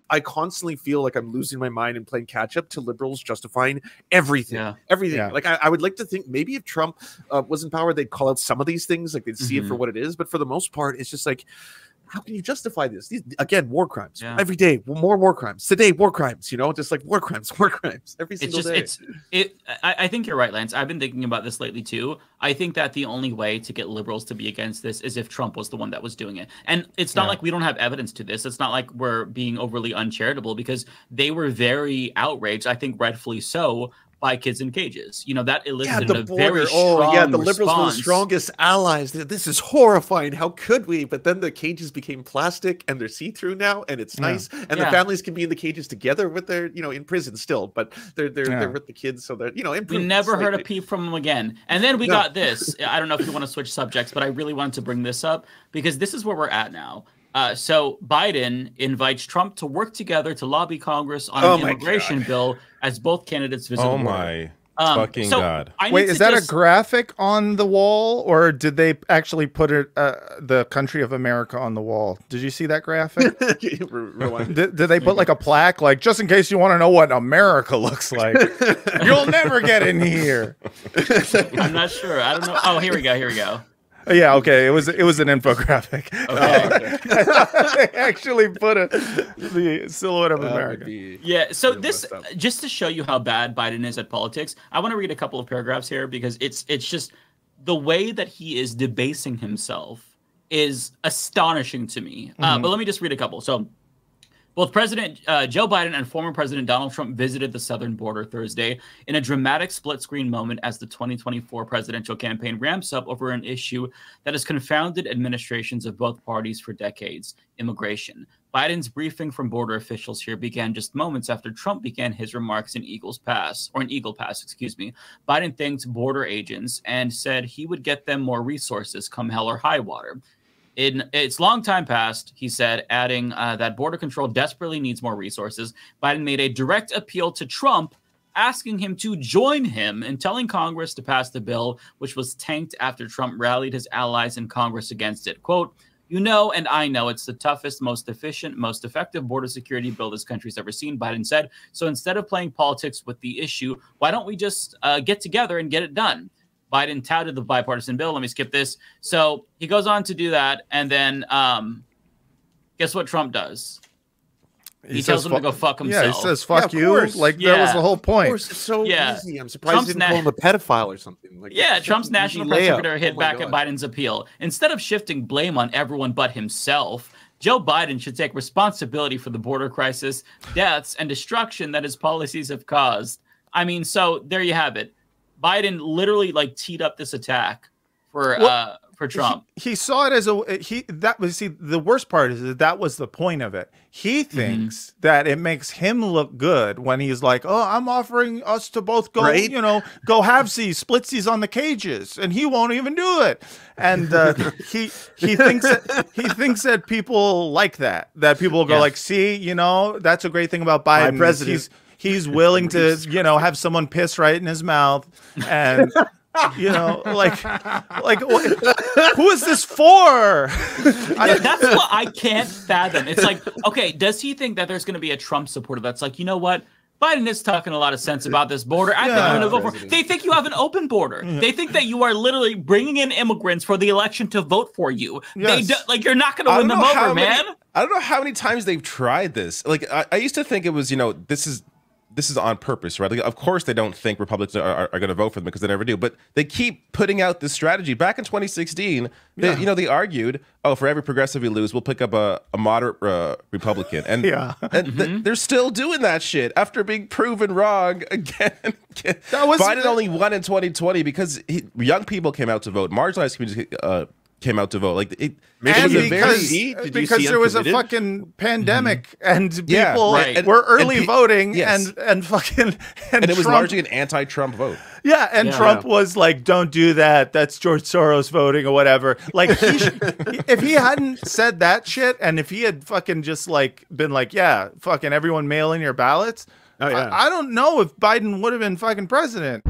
I constantly feel like I'm losing my mind and playing catch up to liberals justifying everything. Everything. Yeah. Like I would like to think maybe if Trump was in power, they'd call out some of these things, like they'd see it for what it is. But for the most part, it's just like, how can you justify this? These, again, war crimes every day, more war crimes today, war crimes, you know, just like war crimes every single day. I think you're right, Lance. I've been thinking about this lately too. I think that the only way to get liberals to be against this is if Trump was the one that was doing it. And it's not like we don't have evidence to this. It's not like we're being overly uncharitable, because they were very outraged, I think rightfully so, by kids in cages. You know, that elicited a very strong the liberals were the strongest allies. This is horrifying. How could we? But then the cages became plastic and they're see-through now, and it's nice. And the families can be in the cages together with their, you know, in prison still, but they're with the kids, so they're, you know, we never heard a peep from them again. And then we got this. I don't know if you want to switch subjects, but I really wanted to bring this up because this is where we're at now. So Biden invites Trump to work together to lobby Congress on an immigration bill as both candidates visit. Oh my fucking God. Wait, is that a graphic on the wall, or did they actually put it, the country of America on the wall? Did you see that graphic? did they put like a plaque, like, just in case you want to know what America looks like? You'll never get in here. I'm not sure. I don't know. Oh, here we go. Yeah, okay. It was an infographic. Okay. They actually put the silhouette of America. Yeah. So this, just to show you how bad Biden is at politics, I want to read a couple of paragraphs here because it's just the way that he is debasing himself is astonishing to me. But let me just read a couple. So, both President Joe Biden and former President Donald Trump visited the southern border Thursday in a dramatic split-screen moment as the 2024 presidential campaign ramps up over an issue that has confounded administrations of both parties for decades: immigration. Biden's briefing from border officials here began just moments after Trump began his remarks in Eagle Pass, excuse me. Biden thanked border agents and said he would get them more resources come hell or high water. It's long time past, he said, adding that border control desperately needs more resources. Biden made a direct appeal to Trump, asking him to join him in telling Congress to pass the bill, which was tanked after Trump rallied his allies in Congress against it. Quote, "You know, and I know it's the toughest, most efficient, most effective border security bill this country's ever seen," Biden said. "So instead of playing politics with the issue, why don't we just get together and get it done?" Biden touted the bipartisan bill. Let me skip this. So he goes on to do that. And then guess what Trump does? He tells him to go fuck himself. Yeah, he says, fuck you. Like, that was the whole point. Of course, it's so easy. I'm surprised he didn't call him a pedophile or something. Like, Trump's national press secretary hit back at Biden's appeal. Instead of shifting blame on everyone but himself, Joe Biden should take responsibility for the border crisis, deaths, and destruction that his policies have caused. I mean, so there you have it. Biden literally like teed up this attack for Trump. He saw it as the worst part is that was the point of it. He thinks that it makes him look good when he's like, "Oh, I'm offering us to both go, you know, go halvesies, splitsies on the cages," and he won't even do it. And he thinks that people like that people go like, "See, you know, that's a great thing about Biden. My president. He's willing to, you know, have someone piss right in his mouth," and you know, like who is this for? That's what I can't fathom. It's like, okay, does he think that there's going to be a Trump supporter that's like, you know what? Biden is talking a lot of sense about this border. I think I'm going to vote for it. They think you have an open border. They think that you are literally bringing in immigrants for the election to vote for you. Yes. Like, you're not going to win them over, man. I don't know how many times they've tried this. Like, I used to think it was, you know, this is on purpose, right? Like, of course, they don't think Republicans are going to vote for them because they never do. But they keep putting out this strategy. Back in 2016, they argued, "Oh, for every progressive we lose, we'll pick up a moderate Republican." And, they're still doing that shit after being proven wrong again. Biden only won in 2020 because young people came out to vote. Marginalized communities came out to vote. Like because there was a fucking pandemic and people were early voting and it was largely an anti-Trump vote. Yeah, and Trump was like, "Don't do that. That's George Soros voting," or whatever. Like, if he hadn't said that shit, and if he had fucking just like been like, "Yeah, fucking everyone mail in your ballots," I don't know if Biden would have been fucking president.